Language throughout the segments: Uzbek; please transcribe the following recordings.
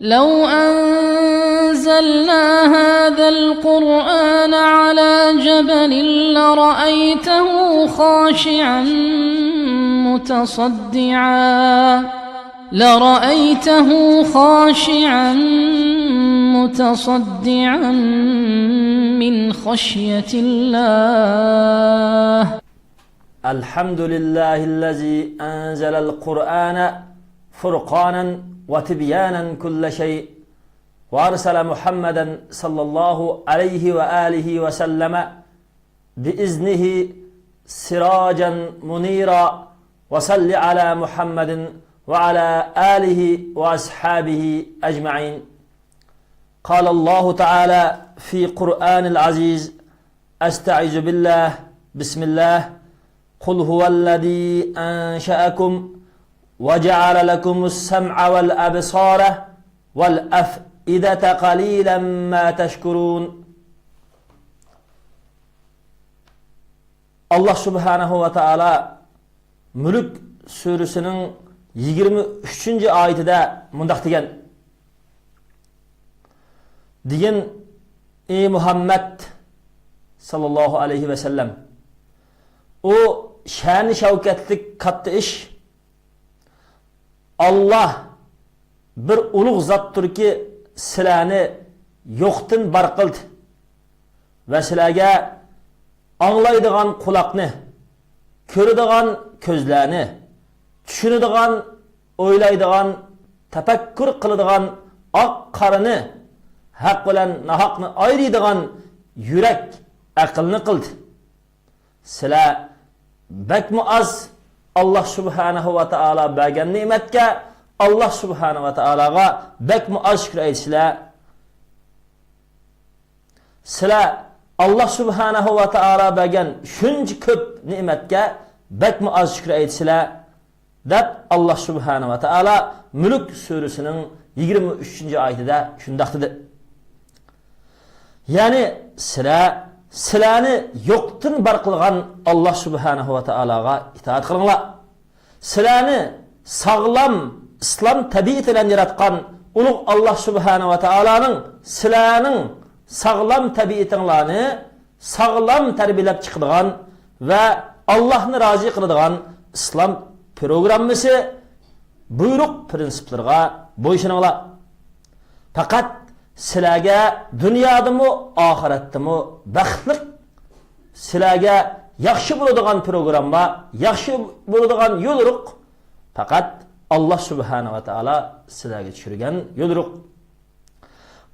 لو أنزلنا هذا القرآن على جبل لرأيته خاشعا متصدعا من خشية الله. الحمد لله الذي أنزل القرآن فرقانا وتبيانا كل شيء وأرسل محمدا صلى الله عليه وآله وسلم بإذنه سراجا منيرا وصل على محمد وعلى آله وأصحابه أجمعين. قال الله تعالى في قرآن العزيز: أستعيذ بالله بسم الله قل هو الذي أنشأكم وجعل لكم السمع والأبصار والأفئدة قليلا ما تشكرون. Allah subhanahu wa ta'ala Mülk surasının 23. ayetida mundaq degan: ey Muhammad sallallahu aleyhi ve sellem, o şani şavkatlik katta ish Allah bir ulug' zotdir ki sizlarni yo'qdan bar qildi va sizlarga anglaydigan quloqni, ko'radigan ko'zlarni, tushunadigan, o'ylaydigan, tafakkur qiladigan oq qorini, haq bilan nohaqni ayiradigan yurak, aqlni qildi. Sizlar bakmu az Allah subhanahu wa ta'ala bergan ne'matga Allah subhanahu wa ta'alaga bakmu az shukr aytsizlar. Sizlar Allah subhanahu wa ta'ala bergan shuncha ko'p ne'matga bakmu az shukr aytsizlar deb Allah subhanahu wa ta'ala Mulk surasining 23. oyatida shundaq dedi. Ya'ni sizlarni yo'qdan bar qilgan Allah subhanahu wa ta'alaga itoat qilinglar. Sizlarni sog'lom islom tabiati bilan yaratgan ulug' Allah subhanahu wa ta'alaning sizlarning sog'lom tabiatinglarni sog'lom tarbiyalab chiqadigan va Allohni rozi qiladigan islom programmasi, buyruq prinsiplarga bo'ysuninglar. Faqat sizlarga dunyodami, oxiratdami baxtli, sizlarga yaxshi bo'ladigan programma, yaxshi bo'ladigan yo'lruq faqat Allah subhanahu wa ta'ala sizlarga tushirgan yo'lruq.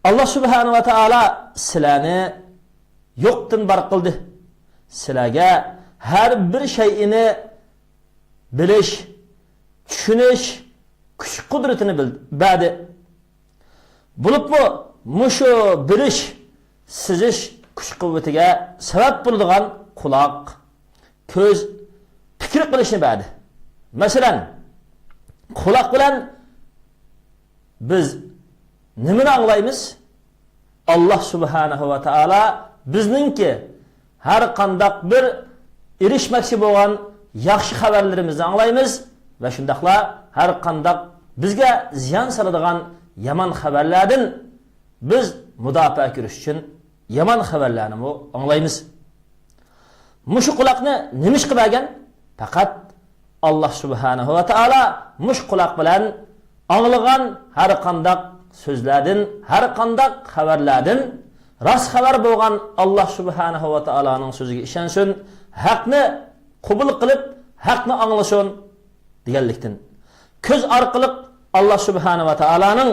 Allah subhanahu wa ta'ala sizlarni yo'qdan bar qildi. Sizlarga har bir shay'ini bilish, tushunish kuch qudratini berdi. Bo'libmi mushu bilish, sizish kuch quvvatiga sabab bo'ladigan quloq, ko'z, fikr qilishni berdi. Masalan, quloq bilan biz nimani anglaymiz? Allah subhanahu wa ta'ala bizningki har qandaq bir erishmoqchi bo'lgan yaxshi xabarlarimizni anglaymiz va shundaqla har qandaq bizga ziyon soladigan yomon xabarlardan biz mudofaa ko'rish uchun yomon xabarlarni anglaymiz. Mushu quloqni nima ish qilgan? Faqat Allah subhanahu wa ta'ala mush quloq bilan anglagan har qandaq so'zlardan, har qandaq xabarlardan rost xabar bo'lgan Allah subhanahu wa ta'alaning so'ziga ishonsin, haqni qabul qilib, haqni anglasin deganlikdan. Ko'z orqali Allah subhanahu wa ta'alaning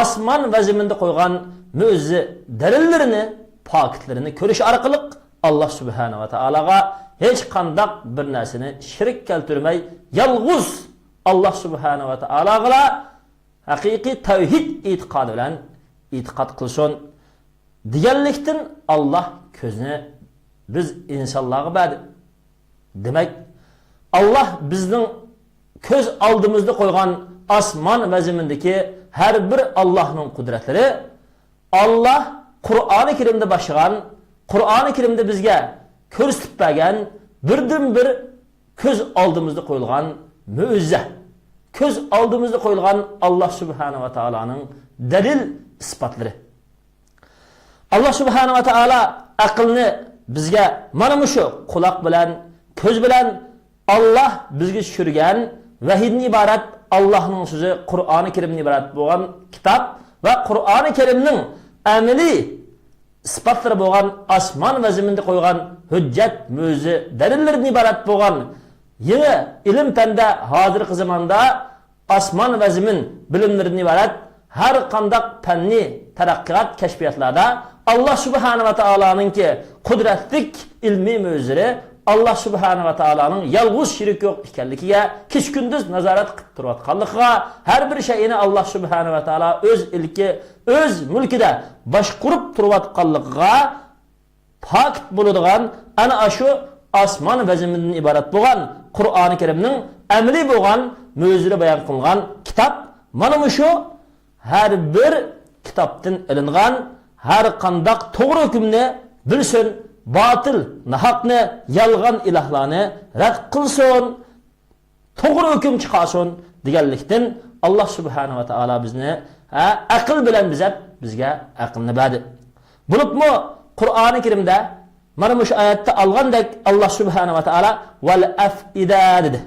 osmon va zaminda qo'ygan mo'jiza dalillarini, pokitlarini ko'rish orqali Allah subhanahu wa ta'alaga hech qandaq bir narsani shirk keltirmay, yolg'iz Allah subhanahu wa ta'alaga haqiqiy tavhid e'tiqodi bilan e'tiqod qilsin deganlikdan Allah ko'zni biz insonlarga berdi. Demak, Allah bizning ko'z oldimizda qo'ygan osmon va zamindagi har bir Allohning qudratlari, Allah Qur'oni Karimda boshlangan, Qur'oni Karimda bizga ko'rsatib bergan birdan bir ko'z oldimizda qo'yilgan mo'jiza. ko'z oldimizda qo'yilgan Alloh subhanahu va taolaning dalil isbotlari. Alloh subhanahu va taolo aqlni bizga mana shu quloq bilan, ko'z bilan Alloh bizga tushirgan vahiydan iborat Allohning so'zi Qur'oni Karimdan iborat bo'lgan kitob va Qur'oni Karimning amaliy isbotlari bo'lgan osmon va zaminda qo'ygan hujjat, mo'jiza, dalillardan iborat bo'lgan yangi ilm tanda hozirgi zamonda osmon va zamin bilimlaridan iborat har qanday fanni taraqqiyot kashfiyotlarda Alloh subhanahu va taoloning qudratlik ilmiy mo'jizalari Allah subhanahu wa ta'alaning yalg'iz shirik yo'q ekanligiga kech kunduz nazorat qilib turayotganligiga har bir shayni Allah subhanahu wa ta'ala o'z ilki, o'z mulkida boshqarib turayotganligiga pok bo'ladigan ana shu osmon va zamindan iborat bo'lgan Qur'oni Karimning amaliy bo'lgan mo'jizalar bayon qilingan kitob. Mana shu har bir kitobdan ilingan har qanday to'g'ri hukmni bilsin, batıl, nahaqni, yalgan ilahlarni rad qilsin, to'g'ri hukm chiqarsin deganlikdan Alloh subhanahu va taolo bizni aql bilan bizga aqlni berdi. Bo'libmi Qur'oni Karimda mana shu oyatda olgandek Alloh subhanahu va taolo val afida dedi.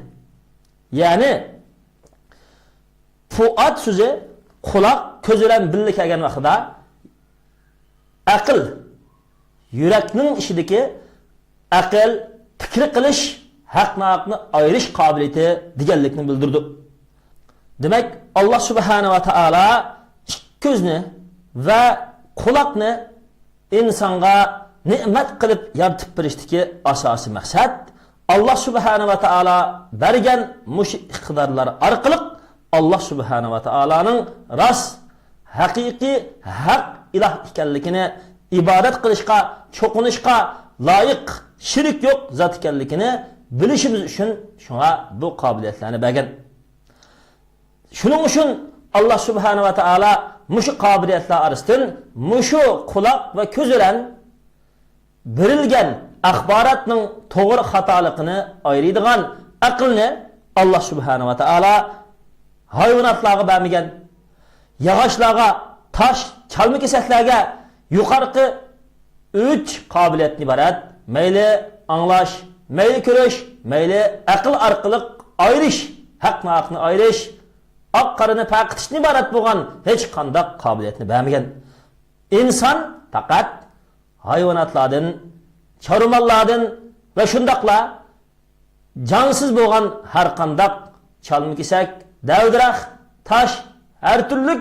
Ya'ni fuat so'zi quloq, ko'z bilan birga kelgan vaqtda aql yurakning ishidagi aql, fikr qilish, haq-naqni ayirish qobiliyati deganlikni bildirdi. Demak, Alloh subhanahu va taolo ko'zni va quloqni insonga ne'mat qilib yaratib berishdagi asosiy maqsad Alloh subhanahu va taolo bergan mush iqtidorlar orqali Alloh subhanahu va taoloning rost, haqiqiy, haq iloh ekanligini ibodat qilishga, cho'qinishga loyiq, shirik yo'q zot ekanligini bilishimiz uchun shunga bu qobiliyatlarni bergan. Shuning uchun Alloh subhanahu va taolo mushu qobiliyatlar orasidan mushu quloq va ko'z bilan berilgan axborotning to'g'ri xatoligini ayiradigan aqlni Alloh subhanahu va taolo hayvonotlarga bermagan, yog'ochlarga, tosh, chalma kesaklarga yuqorqi 3 qobiliyatni iborat mayli anglash, mayli ko'rish, mayli aql orqali ayirish, haq-naqni ayirish, oq qorani paqitishni iborat bo'lgan hech qanday qobiliyatni bermagan. Inson faqat hayvonotlardan, chorvalardan va shundaqla jonsiz bo'lgan har qanday chalma kesak, davdirax, tosh, har turli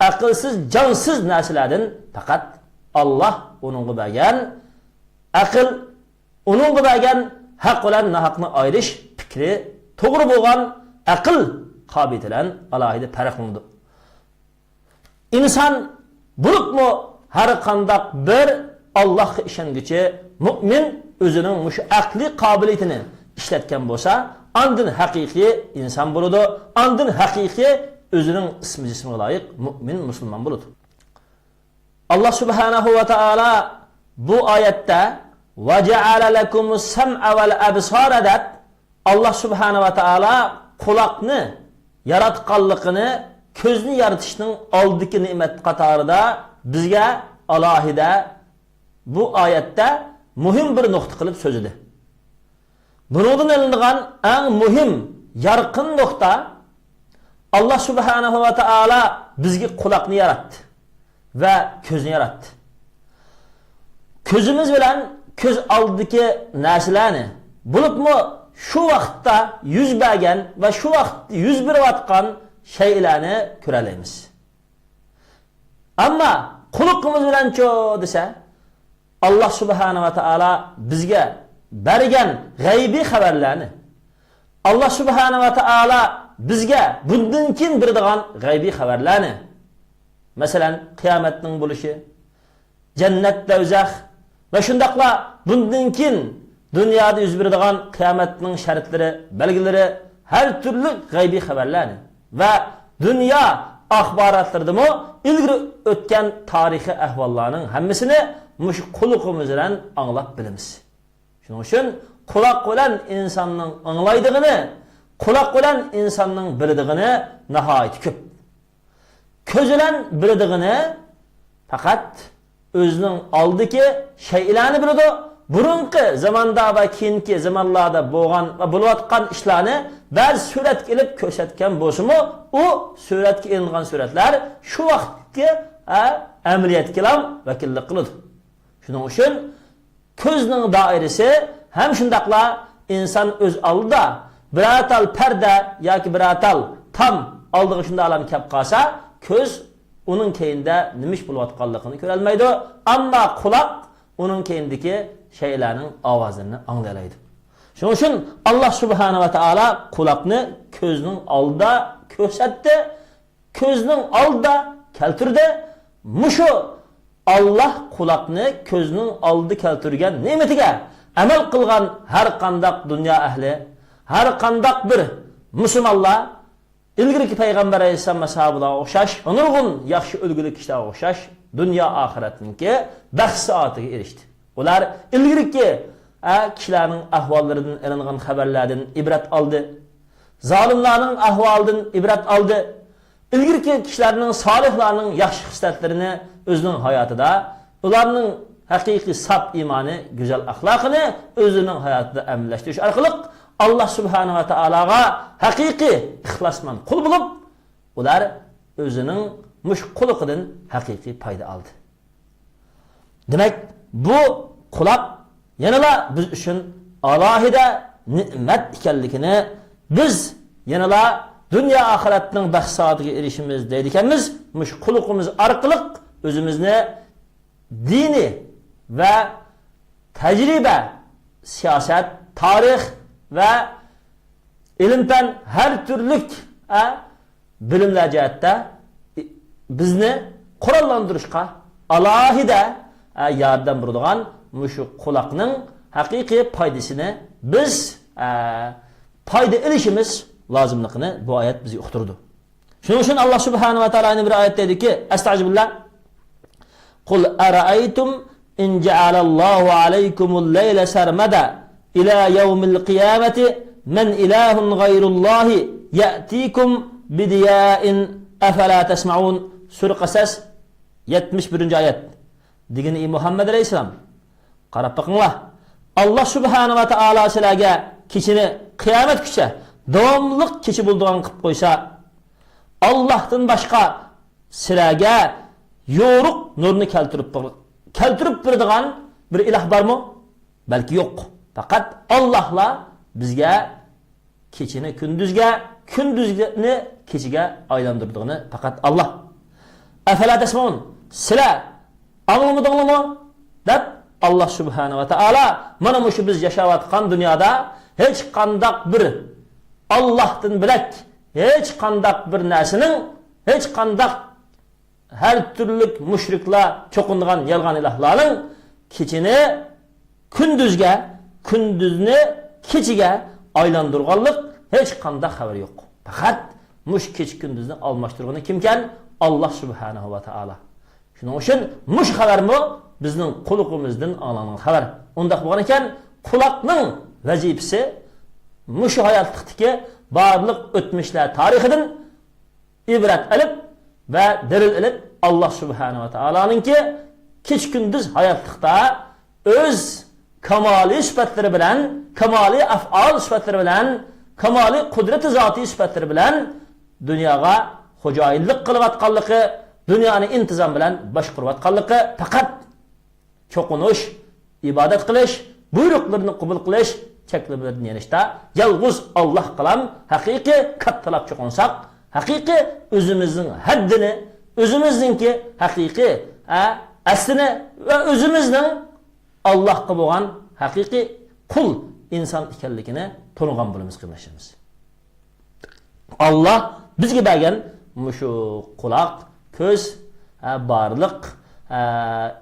aqlsiz, jonsiz narsalardan faqat Alloh uningga bergan aql, uningga bergan haq bilan nahaqni ayirish fikri to'g'ri bo'lgan aql qobiliyatidan alohida farqlanadi. Inson bo'libmi har qanday bir Allohga ishonguchi mu'min o'zining mush aqli qobiliyatini ishlatgan bo'lsa, andin haqiqiy inson bo'ladi, andin haqiqiy o'zining ismi-jismiga loyiq mu'min musulmon bo'ladi. Alloh subhanahu va taolo bu oyatda va ja'ala lakumus sam'a val absara deb Alloh subhanahu va taolo quloqni yaratganligini, ko'zni yaratishning oldiki ne'mat qatorida bizga alohida bu oyatda muhim bir nuqta qilib so'zladi. Bundan olingan eng muhim, yorqin nuqta Allah subhanahu va taolo bizga quloqni yaratdi va ko'zni yaratdi. Ko'zimiz bilan ko'z oldidagi narsalarni bo'libmi shu vaqtda yuz bergan va shu vaqtda yuz berayotgan shaylarni ko'ra olamiz. Ammo quloqimiz bilan-chi desa, Allah subhanahu va taolo bizga bergan g'aybiy xabarlarni, Allah subhanahu va taolo bizga bundan keyin beradigan g'aybiy xabarlarni, masalan, qiyomatning bo'lishi, jannat, do'zax va shundaqla bundan keyin dunyoda yuz beradigan qiyomatning shartlari, belgilari, har turli g'aybiy xabarlarni va dunyo axborotlaridami ilgari o'tgan tarixiy ahvollarning hammasini mush quloqimiz bilan anglab bilamiz. Shuning uchun quloq bilan insonning anglaydigini, Quloq bilan insonning biladiğini nihoyat ko'p. Ko'z bilan biladiğini faqat o'zining oldiki shaylarni biladi. Burunqi zamanda va keyingi zamonlarda bo'lgan va bo'layotgan ishlarni ba'zi suratga ilib ko'rsatgan bo'lsa-mu, u suratga ilingan suratlar shu vaqtga amaliyotga ham vakillik qiladi. Shuning uchun ko'zning doirasi ham shundaqla inson o'z oldida biratal parda yoki biratal tam oldiga shunda alam kelib qolsa, ko'z uning keyinda nima ish bo'layotganligini ko'ra olmaydi, ammo quloq uning keyindagi şeylerin ovozini anglaydi. Shuning uchun Alloh subhanahu va taolo quloqni ko'zning oldida ko'rsatdi, ko'zning oldida keltirdi. Mushu Alloh quloqni ko'zning oldida keltirgan ne'matiga amal qilgan har qanday dunyo ahli, har qanday bir musulmonlar ilgirki payg'ambar alayhisalom sahobalarga o'xshash, nurg'un yaxshi ulgulik kishilarga o'xshash dunyo oxiratningki baxt soatiga erishdi. Ular ilgirki kishilarning ahvollaridan ilingan xabarlardan ibrat oldi. Zolimlarning ahvolidan ibrat oldi. Ilgirki kishilarning solihlarning yaxshi xislatlarini o'zining hayotida, ularning haqiqiy saf iymoni, go'zal axloqini o'zining hayotida amallashtirish orqali Alloh subhanahu va taologa haqiqiy ixlosmand qul bo'lib, ular o'zining mush quliqidan haqiqiy foyda oldi. Demak, bu quloq yanala biz uchun alohida ne'mat ekanligini biz yanala dunyo oxiratning baxtsodiga erishimiz deydiganmiz, mush quliqimiz orqali o'zimizni dini va tajriba, siyosat, tarix va ilm-fan har turlik bilimlar jihatda bizni qurollantirishga alohida yordam beradigan mushu quloqning haqiqiy foydasini biz foyda olishimiz lozimligini bu oyat bizga uqtirdi. Shuning uchun Alloh subhanahu va taoloning bir oyatda dediki, astag'firullah, qul ara'aytum in ja'alallohu alaykumul layla sarmada ila yawmil qiyamati man ilahun ghayrullohi ya'tikum bidiya'in afala tasma'un. Sura Qasas 71. oyat. Degani Muhammad alayhisalom, qarab bakinglar. Alloh subhanahu va taolo sizlarga kechini qiyomat kucha davomli kechi bo'ldigan qilib qo'ysa, Allohdan boshqa sizlarga yo'ruq nurni keltirib beradigan bir iloh bormi? Balki yo'q. Faqat Allohla bizga kechini kunduzga, kunduzni kechiga aylantiradiganini faqat Alloh. Afala tasmaun. Sizlar anlamadinglarmi? Deb Alloh subhanahu va taolo mana shu biz yashayotgan dunyoda hech qanday bir Allohdan bilak, hech qanday bir narsaning, hech qanday her türlük müşrikler çokunduğun yalgan ilahlarının keçini kündüzge, kündüzünü keçige aylandırganlık hiç kanda haber yok. Fakat muş keç kündüzünü almıştırgını kimken? Allah subhanahu wa ta'ala. Şunun için muş haber mi? Bizden kulukumuzdan alınan haber. Ondak bu iken kulakның vazifesi muş hayatlıktaki barlık ötmüşler tarihinin ibret alıp ve delil edip Allah subhanahu wa ta'ala'nın ki keç gündüz hayatlıkta öz kamali sıfatları bilen, kamali af'al sıfatları bilen, kamali kudret-i zati sıfatları bilen dünyaya hocayillik kılıvatkallıkı, dünyanın intizam bilen başkuruvatkallıkı, fakat çokunuş, ibadet kılış, buyruklarını kubul kılış, çeklebilerini yenişte, yalğız Allah kılam, hakiki kattalap çokunsak, hakiki özümüzün haddini, özümüzünki hakiki aslini ve özümüzün Allah'a boğan hakiki kul insan ikenlikini tonugan bulumuz kılmışımız. Allah bizge bergen şu kulak, köz, barlık,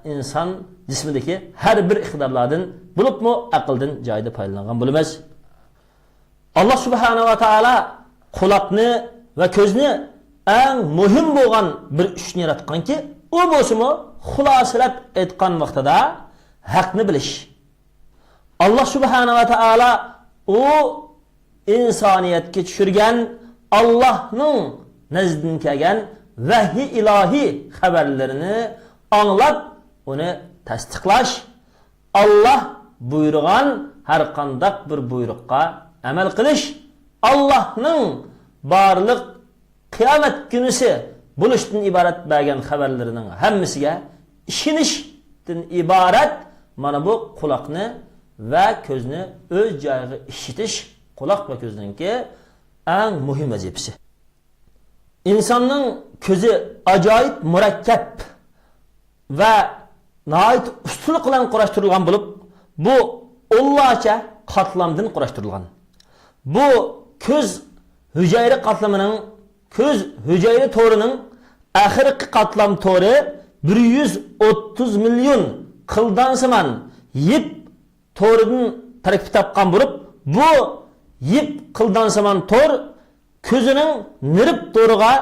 insan cismindeki her bir iktidarlardan bulup mu akıldan cayda paylanan bulumuz. Allah subhanahu wa ta'ala kulakını ve közünü en mühim boğan bir işini yaratkan ki o bozumu hulasılat etkan vaxtada haqqını biliş. Allah subhanahu wa ta'ala o insoniyatga tushirgan Allohning nazdidan kelgan vahiy ilohiy xabarlarini anglab, uni tasdiqlash, Allah buyurgan har qanday bir buyruqqa amal qilish, Allohning barliq qiyomat kunisi bo'lishdan iborat bo'lgan xabarlarining hammasiga ishonishdan iborat. Mana bu quloqni va ko'zni o'z joyiga ishitish quloq va ko'zningki eng muhim vazifasi. İnsanның ko'zi ajoyib murakkab va nihoyat ustunlik bilan qurashtirilgan bo'lib, bu Allohcha qatlamdan qurashtirilgan. Bu ko'z hujayra qatlamining, ko'z hujayra to'rining oxirgi qatlam to'ri 130 million qildan siman yip to'ridan tarkib topgan bo'lib, bu yip qildan siman to'r ko'zining nirib to'riga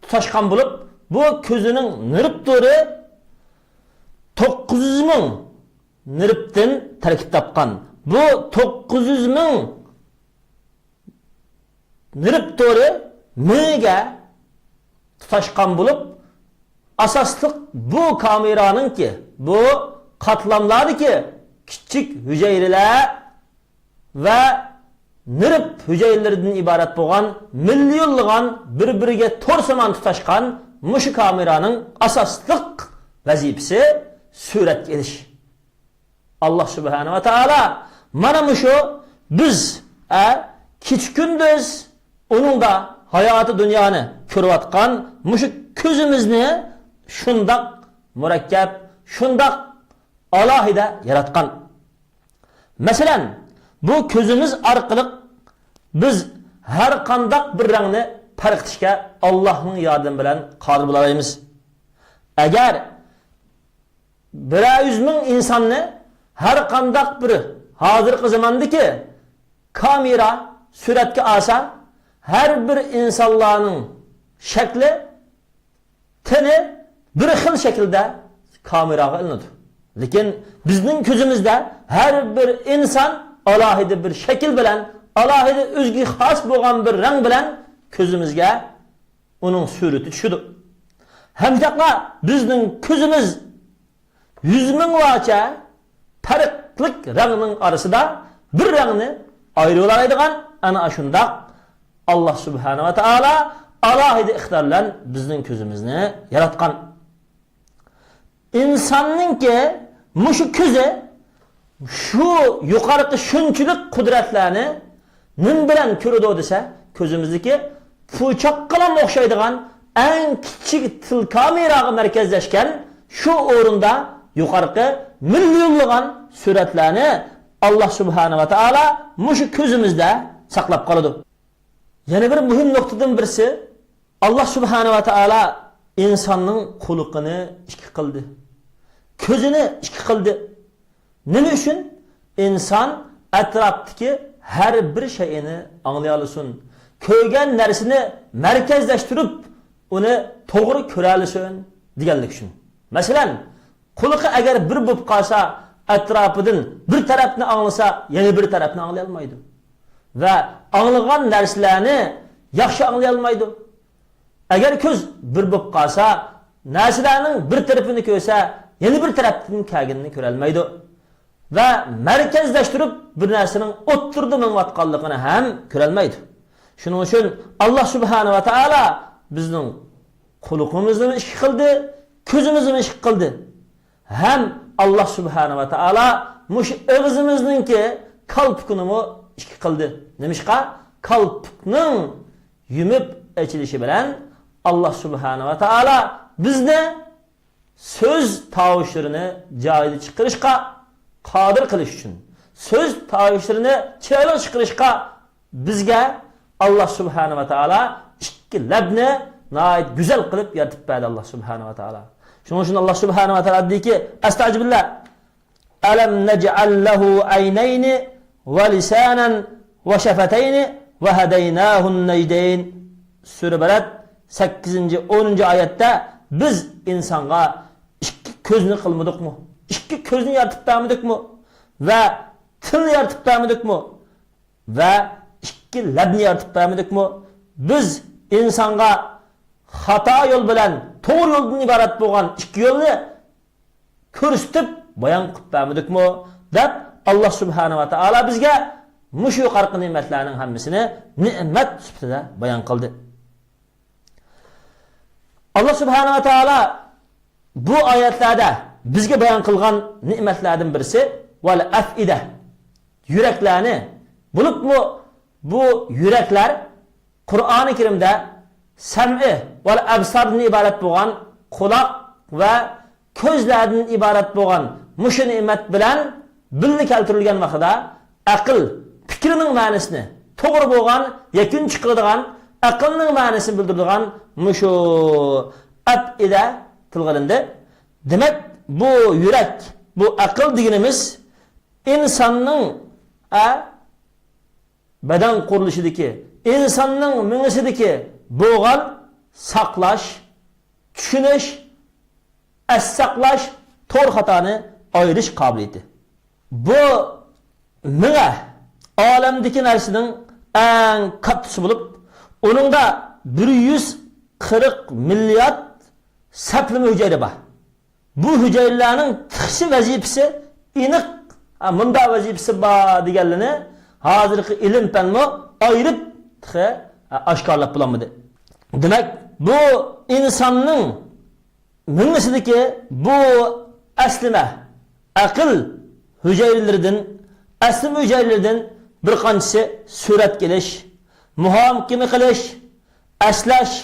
tutashgan bo'lib, bu ko'zining nirib to'ri 900 ming niribdan tarkib topgan. Bu 900 ming nirib to'ri miga tutashgan bo'lib, asosliq bu kameraninki, bu qatlamlardagi kichik hujayralar va nirib hujayralaridan iborat bo'lgan millionlagan bir-biriga to'rsaman tutashgan mushu kameraning asosliq vazifasi suratga olish. Allah subhanahu va taala mana mushu biz kech kunduz uningda hayoti dunyoni ko'rayotgan mushu ko'zimizni shundoq murakkab, shundoq alohida yaratgan. Masalan, bu ko'zimiz orqali biz har qanday bir rangni farq etishga Allohning yordami bilan qodir bo'laymiz. Agar 100 ming insonni har qanday bir hozirgi zamondagi kamera suratga olsa, har bir insonlarning shakli, tini bir xil shaklda kameraga ilinadi. Lekin bizning ko'zimizda har bir inson alohida bir shakl bilan, alohida o'ziga xos bo'lgan bir rang bilan ko'zimizga uning surati tushadi. Hamdaqla bizning ko'zimiz 100 ming vacha farqli rangning orasida bir rangni ayirib oladigan ana shundoq Allah subhanahu va taala alohida ixtiyor bilan bizning ko'zimizni yaratgan. İnsonningki mushu ko'zi şu yuqorqi shunchilik qudratlarni nim bilan ko'radi desa, ko'zimizdagi po'choqqa o'xshaydigan eng kichik til kameraga markazlashgan şu o'rinda yuqorqi millionlagan suratlarni Allah subhanahu va taala mushu ko'zimizda saqlab qoladi. Yana bir muhim nuqtadan birisi, Allah subhanahu va taala insonning xulqini ikki qildi. Ko'zini ikki qildi. Nima uchun? İnson atrofdagi har bir shayni anglay olsin. Ko'rgan narsani markazlashtirib, uni to'g'ri ko'ra olsin deganlik uchun. Masalan, quloqi agar bir bo'lib qolsa, atrofidan bir tarafni anglasa, yana bir tarafni anglay olmaydi. Va anglagan narsalarni yaxshi anglay olmaydi. Agar ko'z bir bo'lib qolsa, narsalarning bir tarafini ko'rsa, yana bir tarafdan kelganini ko'ra olmaydi. Va markazlashtirib bir narsaning o'ttirdi minvatganligini ham ko'ra olmaydi. Shuning uchun Allah subhanahu va taala bizning quloqimizni ish qildi, ko'zimizni ish qildi. Ham Allah subhanahu va taala mush og'zimizningki qalbini ish qildi. Nimishqa? Qalbning yumib ochilishi bilan Allah subhanahu va taala bizni söz tavushlarini joyiga chiqarishga qodir qilish uchun, söz tavushlarini chiroyli chiqarishga bizga Allah subhanahu va taala ikki labni nihoyat go'zal qilib yaratib berdi Allah subhanahu va taala. Shuning uchun Allah subhanahu va taala deyki, astag'firullah, alam naj'al lahu aynayni va lisanan va shafatayni va hadaynahu najdayn. Sura Balad 8-10 oyatda biz insonga ikki ko'zni qilmadikmi? İki ko'zni yaratib bermadikmi? Va til yaratib bermadikmi? Va ikki labni yaratib bermedikmi? Biz insonga xato yo'l bilan to'g'ri yo'ldan iborat bo'lgan ikki yo'lni ko'rsatib bayon qilib bermedikmi? deb Alloh subhanahu va taolo bizga mushu yuqorqi ne'matlarning hammasini ne'mat sifatida bayon qildi. Alloh subhanahu va taolo bu oyatlarda bizga bayon qilgan ne'matlardan birisi val afida, yuraklarni bo'libmi bu yuraklar Qur'oni Karimda sam'i val absardan iborat bo'lgan quloq va ko'zlardan iborat bo'lgan mushu ne'mat bilan birga keltirilgan vaqtida aql fikrining ma'nosini to'g'ri bo'lgan yakun chiqaradigan aqlning ma'nosini bildiradigan mushu afida tilg'ilindi. Demak, bu yurak, bu aql deganimiz insonning badan qurilishidagi, insonning mingisidagi bo'lgan saqlash, tushunish, as-saqlash, to'g'ri xatoni ayirish qobiliyati. Bu minga olamdagi narsaning eng kattasi bo'lib, uningda 140 milliard saplama hujayra bor. Bu hujayralarning tixshi vazifasi aniq bunda vazifasi bor deganligini hozirgi ilm fanmi ayirib oshkorlab bo'lmadi. Demak, bu insonning mingisidagi bu aslima aql hujayralaridan, aslima hujayralaridan bir qanchasi surat kelish, muhokama qilish, aslash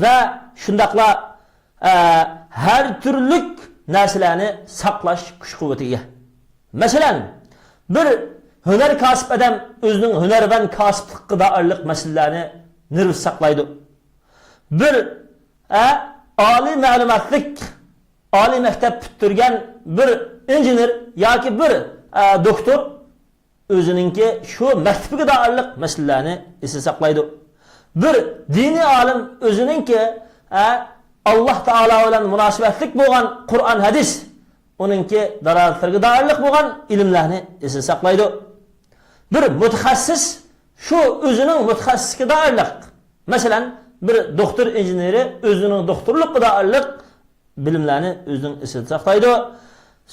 va shundaqla her türlük narsalarni saqlash kuch-quvvatiga. Masalan, bir hunar kasb adam o'zining hunarban kasblikqa doirlik masalalarni nirv saqlaydi. Bir oliy ma'lumotlik, oliy maktab bitirgan bir injener yoki bir doktor o'zininki shu maktabiga doirlik masalalarni esda saqlaydi. Bir diniy olim o'zininki Allah Taala bilan munosabatlik bo'lgan Qur'on hadis onunki dalolatlarga doirlik bo'lgan ilmlarni esda saqlaydi. Bir mutaxassis shu o'zining mutaxassisga doirlik, masalan, bir doktor injeneri o'zining doktorlikka doirlik bilimlarni o'zining esda saqlaydi.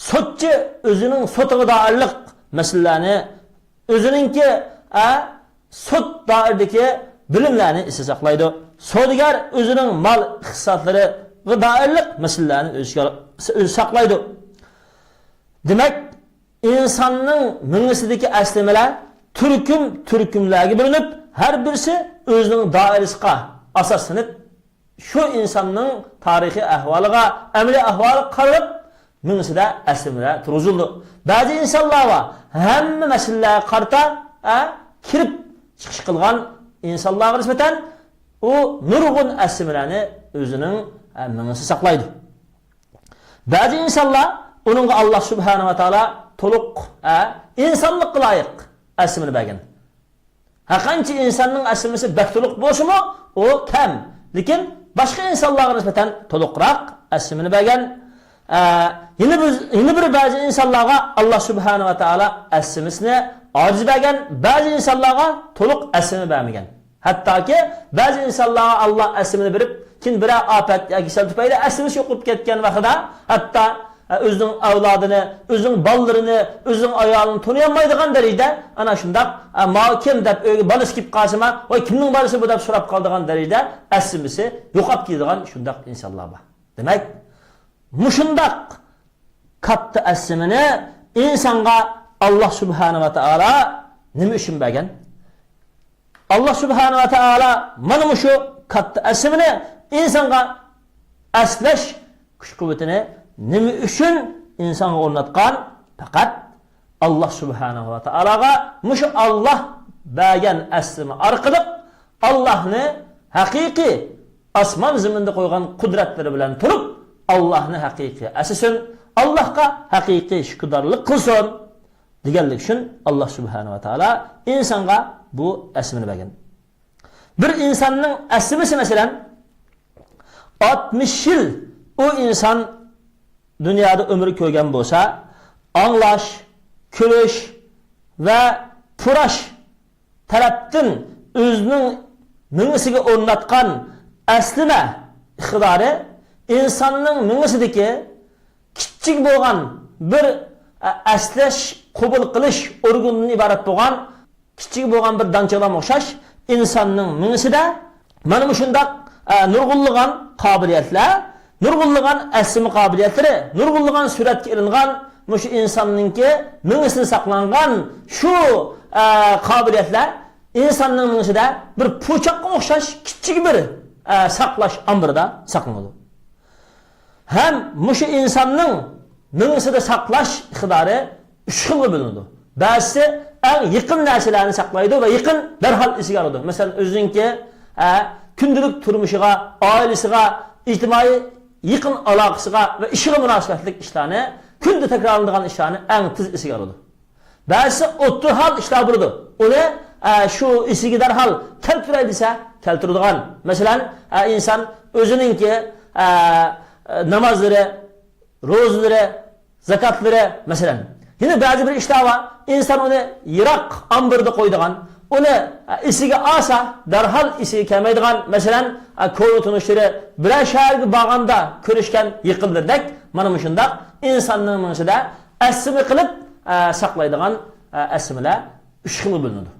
Sotchi o'zining sotiga doirlik masalalarni o'zininki sot doiridagi bilimlarni esda saqlaydi. Savdogar o'zining mol iqtisodlariga doirlik masalalarni o'zi saqlaydi. Demak, insonning mingisidagi aslamalar turkumlarga bo'linib, har birisi o'zining doirasiga asoslanib, shu insonning tarixiy ahvoliga, amaliy ahvoliga qarab mingisida aslamalar turg'izildi. Ba'zi insonlar va hamma masalalarga qarta kirib chiqish qilgan insonlarga nisbatan o nurg'un aslamalarni o'zining mingisi saqlaydi. Ba'zi insonlar uningga Alloh subhanahu va taolo to'liq insonlikqa loyiq asmini bergan. Qancha insonning asmisi baxtliq bo'lsa-mu, o kam, lekin boshqa insonlarga nisbatan to'liqroq asmini bergan. Yine bir ba'zi insonlarga Alloh subhanahu va taolo asmisini ojiz bergan, ba'zi insonlarga to'liq asmini bermagan. Hattoki ba'zi insonlarga Alloh asmini berib, kin bir afat yoki kasal tufayli asmisi yo'qib ketgan vaqtida hatto o'zining avlodini, o'zining bolalarini, o'zining ayolini taniyolmaydigan darajada ana shundaq "Ma kim?" deb o'yga bolasi kelib qolsa, "Voy, kimning bolasi bu?" deb so'rab qoldigan darajada asmisi yo'qib ketadigan shundaq insonlar bor. Demak, mushundaq katta asmini insonga Alloh subhanahu va taolo nima uchun bergan? Allah subhanahu wa taala mana shu katta asmini insonga aslash kuch-quvvatini nima uchun insonga o'rnatgan? Faqat Allah subhanahu wa taologa mushu Allah bergan asmi orqali Allohni haqiqiy osmon zaminda qo'ygan qudratlari bilan turib, Allohni haqiqiy asasin, Allohga haqiqiy shukrdorlik qilsin deganlik uchun Allah subhanahu wa taolo insonga bu asmini bergan. Bir insonning asmisi masalan 60 yil o inson dunyoda umr ko'rgan bo'lsa, anglash, kulish va purash tarafdan özünün mingisiga o'rnatgan aslima iqtidori insonning mingisidagi kichik bo'lgan bir aslash, qabul qilish organidan iborat bo'lgan kichik bo'lgan bir danchalarga o'xshash insonning mingisida mana shunday nurg'unlagan qobiliyatlar, nurg'unlagan asma qobiliyatlari, nurg'unlagan suratga ilingan shu insonningki mingisida saqlangan shu qobiliyatlar insonning mingisida bir po'choqqa o'xshash kichik bir saqlash amrida saqlanadi. Ham shu insonning mingisida saqlash iqtidori uch xilga bo'linadi. Ba'zisi eng yaqin narsalarni saqlaydi va yaqin darhol esiga oladi. Masalan, o'ziningki kundalik turmushiga, oilasiga, ijtimoiy yaqin aloqasiga va ishiga munosabatli ishlarni, kunda takrorlanadigan ishlarni eng tez esiga oladi. Ba'zisi o'ttir hal ishlar bo'ladi. Uni shu esiga darhol keltiray desa, keltiradigan. Masalan, inson o'ziningki namozlari, ro'zalari, zakatlari masalan. Yine ba'zi bir ishlar var. İnsan onu yiroq amberda qo'ydigan, uni esiga olsa darhol esiga kelmaydigan, masalan, ko'rib tunishlari biror shaharga borganda ko'rishgan yiqildidek, mana shunday insonning mingisida asmi qilib saqlaydigan asmilar uch xil bo'linadi.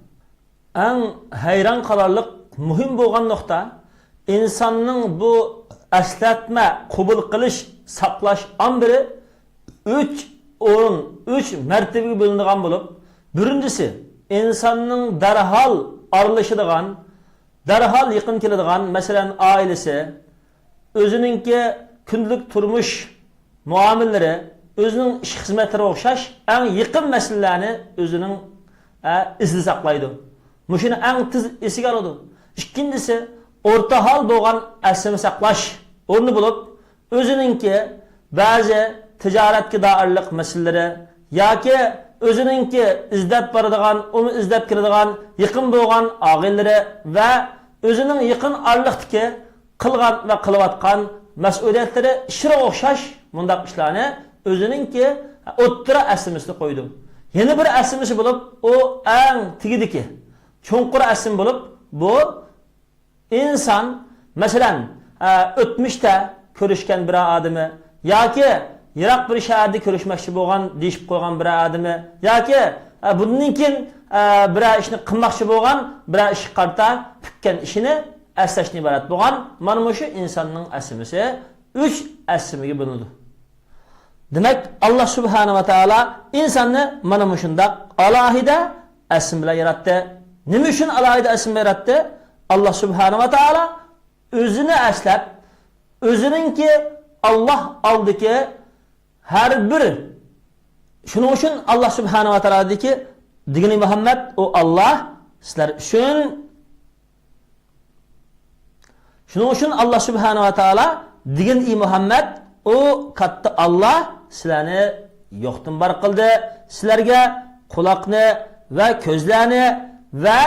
Eng hayron qolarlik muhim bo'lgan nuqta insonning bu aslatma, qabul qilish, saqlash ambiri 3 mertebeye bölündiğen bulup, birincisi insanın derhal aralışıdığan, derhal yakın keladigan, mesela ailesi, özününki günlük turmuş muamilleri, özünün iş hizmetleri okşaş, en yakın meselelerini özünün izli saklaydı. Muşunu en tez esiga aladı. İkincisi, orta hal doğan esimi saklaş, onu bulup, özününki bazı ticaretki dairlik meseleleri yoki o'zininki izlab boradigan, uni izlab keladigan, yaqin bo'lgan og'illari va o'zining yaqin orliqdagi qilgan va qilayotgan mas'uliyatlari ishga o'xshash bundaq ishlarni o'zininki o'ttira aslimisiga qo'ydi. Yana bir aslimisi bo'lib, u eng tigidiki, cho'nqur aslim bo'lib, bu inson masalan o'tmishda ko'rishgan bir odami yoki yiroq bir shaharda ko'rishmoqchi bo'lgan deyib qo'ygan bir odami yoki bundan keyin bir ishni qilmoqchi bo'lgan bir ish qarta tutgan ishini aslashni iborat bo'lgan mana shu insonning asmisi 3 asmiga bo'linadi. Demak, Alloh subhanahu va taolo insonni mana shunday alohida asm bilan yaratdi. Nima uchun alohida asm bilan yaratdi? Alloh subhanahu va taolo o'zini aslab, o'zininki Alloh oldiki her bir şunun için Allah subhanahu wa ta'ala dedi ki digini Muhammed o Allah sizler üçün şunun için Allah subhanahu wa ta'ala digini Muhammed o katta Allah sizlerini yoktan bar kıldı, sizlerge kulakını ve közlerini ve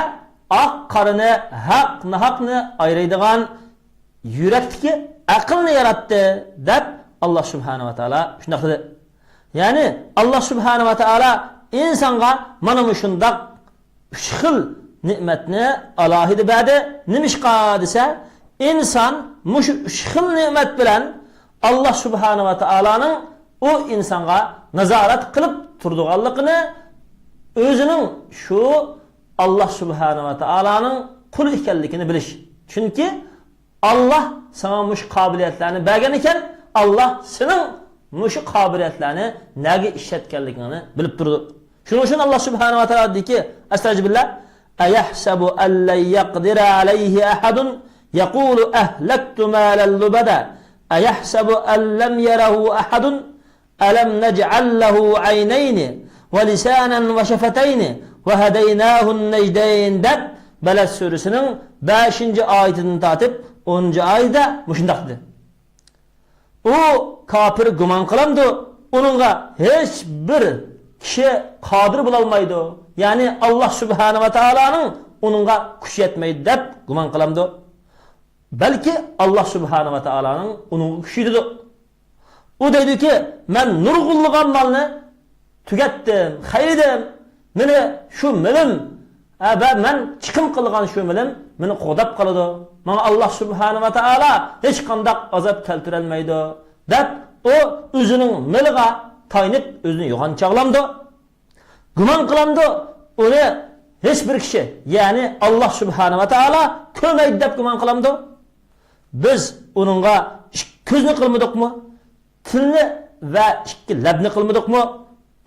ak karını hak nahakını ayrıydıgan yürekteki akılını yarattı dep Allah subhanahu wa ta'ala şundaq dedi. Yani Allah subhanahu wa ta'ala insanga mana shundaq uch xil ne'matni alohida berdi. Nimishqa desa, inson mush uch xil ne'mat bilan Allah subhanahu wa ta'alaning o insonga nazorat qilib turdiganligini, o'zining shu Allah subhanahu wa ta'alaning quli ekanligini bilish. Chunki Allah sana mush qobiliyatlarni bergan ekan, Allah senin muşu kabiliyetlerini nege işletkenliklerini bilip durdu. Şunun için Allah subhanahu wa ta'ala dedi ki Estağfirullah Eyahsebu ellen yakdira aleyhi ahadun yekulu ehlektu mâlen lubada Eyahsebu ellem yerehu ahadun elem nec'allehu ayneyni ve lisanen ve şefeteyni ve hedeynâhun necdeyn deb Beled suresinin 5. ayetini tatip 10. ayette muşundak dedi. O kafir guman kılamdı. Onunla hiçbir kişi kadir bulalmaydı. Yani Allah subhanahu wa ta'ala'nın onunla kuş yetmeydi dep guman kılamdı. Belki Allah subhanahu wa ta'ala'nın onun kuşuydu. O dedi ki ben nurgulluğan malını tükettim, hayridim. Mene şu milim men chiqim qilgan shu bilim meni qo'dab qoladi. Menga Alloh subhanahu va taolo hech qanday azob keltira olmaydi deb o o'zining miliga taynib o'zini yo'g'onchaqlamdi. Gumon qilamdi, uni hech bir kishi, ya'ni Alloh subhanahu va taolo ko'rmaydi deb gumon qilamdi. Biz uningga ko'zni qilmadikmi? Tilni va ikki labni qilmadikmi?